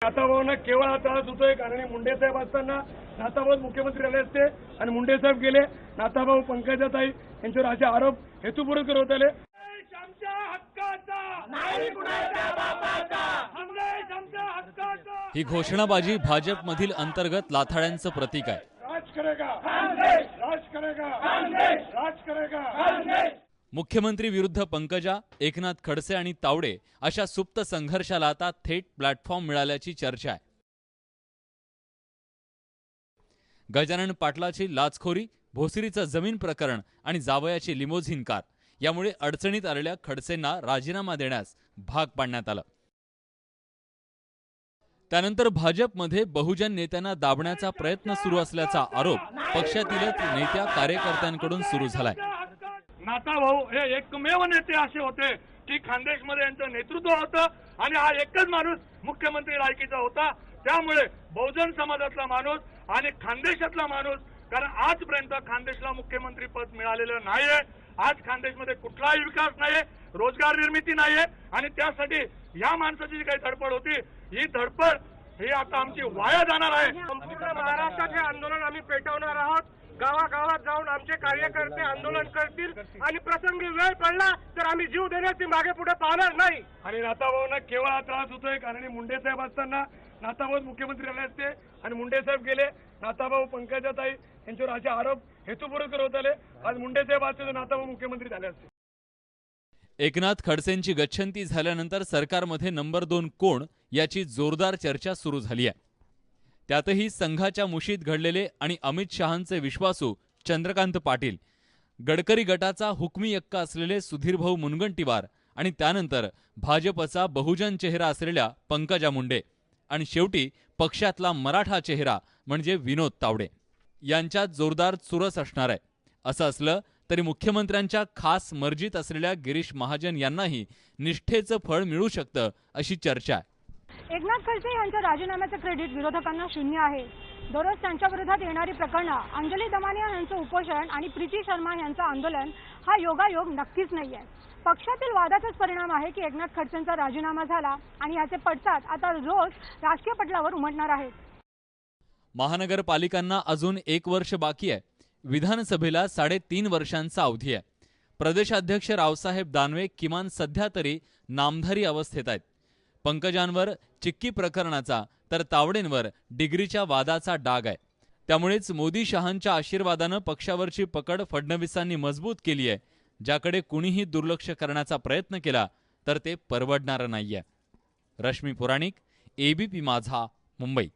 नाथाभाऊंना केवळ हा त्रास होतोय कारण मुंडे साहेब असताना नाथाभाऊ मुख्यमंत्री झाले असते आणि मुंडे साहेब गेले. नाथाभाऊ पंकजाताई यांच्यावर असे आरोप हेतुपूर्वक करत आले. ही घोषणाबाजी भाजपमधील अंतर्गत लाथाड्यांचं प्रतीक आहे. राज करेगा कांग्रेस, राज करेगा कांग्रेस, राज करेगा कांग्रेस. मुख्यमंत्री विरुद्ध पंकजा, एकनाथ खडसे आणि तावडे अशा सुप्त संघर्षाला आता थेट प्लॅटफॉर्म मिळाल्याची चर्चा आहे. गजानन पाटलाची लाचखोरी, भोसरीचं जमीन प्रकरण आणि जावयाची लिमोझिन कार यामुळे अडचणीत आलेल्या खडसेंना राजीनामा देण्यास भाग पाडण्यात आलं. त्यानंतर भाजपमध्ये बहुजन नेत्यांना दाबण्याचा प्रयत्न सुरू असल्याचा आरोप पक्षातीलच नेत्या कार्यकर्त्यांकडून सुरू झालाय. नाथाभाऊ हे एकमेव नेते असे होते की खानदेशमध्ये यांचं नेतृत्व होतं आणि हा एकच माणूस मुख्यमंत्री लायकीचा होता. त्यामुळे बहुजन समाजातला माणूस आणि खानदेशातला माणूस, कारण आजपर्यंत खानदेशला मुख्यमंत्री पद मिळालेलं नाहीये. आज खानदेशमध्ये कुठलाही विकास नाहीये, रोजगार निर्मिती नाहीये आणि त्यासाठी या माणसाची जी काही धडपड होती, ही धडपड ही आता आमची वाया जाणार आहे. संपूर्ण महाराष्ट्रात हे आंदोलन आम्ही पेटवणार आहोत. गावागावात जाऊन आमचे कार्यकर्ते आंदोलन करतील आणि प्रसंगी वेळ पडला तर आम्ही जीव देण्याची मागे पुढे पाहणार नाही. आणि नाथाभाऊंना केवळ हा त्रास होतोय कारण मुंडे साहेब असताना नाथाभाऊ मुख्यमंत्री झाले असते आणि मुंडे साहेब गेले. नाथाभाऊ पंकजाताई यांच्यावर असे आरोप हेतुपूर्वक करत आले. आज मुंडे साहेब असते तर नाथाभाऊ मुख्यमंत्री झाले असते. एकनाथ खडसेंची गच्छंती झाल्यानंतर सरकारमध्ये नंबर 2 कोण याची जोरदार चर्चा सुरू झाली आहे. त्यातही संघाच्या मुशीत घडलेले आणि अमित शहांचे विश्वासू चंद्रकांत पाटील, गडकरी गटाचा हुकमी यक्का असलेले सुधीरभाऊ मुनगंटीवार आणि त्यानंतर भाजपचा बहुजन चेहरा असलेल्या पंकजा मुंडे आणि शेवटी पक्षातला मराठा चेहरा म्हणजे विनोद तावडे यांच्यात जोरदार चुरस असणार आहे. असं असलं तरी मुख्यमंत्र्यांच्या खास मर्जीत असलेल्या गिरीश महाजन यांनाही निष्ठेचं फळ मिळू शकतं अशी चर्चा आहे. एकनाथ खडसे यांच्या राजीनाम्याचं क्रेडिट विरोधकांना शून्य आहे. दररोज त्यांच्या विरोधात येणारी प्रकरणं, अंजली दमानिया यांचं उपोषण आणि प्रीती शर्मा यांचं आंदोलन हा योगायोग नक्कीच नाहीये. पक्षातील वादाचाच परिणाम आहे की एकनाथ खडसेंचा राजीनामा झाला आणि याचे पडसाद आता रोज राजकीय पटलावर उमटणार आहेत. महानगरपालिकांना अजून 1 वर्ष बाकी आहे. विधानसभेला 3.5 वर्षांचा अवधी आहे. प्रदेशाध्यक्ष रावसाहेब दानवे किमान सध्या तरी नामधारी अवस्थेत आहेत. पंकजांवर चिक्की प्रकरणाचा तर तावडेंवर डिग्रीच्या वादाचा डाग आहे. त्यामुळेच मोदी शहांच्या आशीर्वादानं पक्षावरची पकड फडणवीसांनी मजबूत केली आहे. ज्याकडे कुणीही दुर्लक्ष करण्याचा प्रयत्न केला तर ते परवडणारं नाहीये. रश्मी पुराणिक, ABP माझा, मुंबई.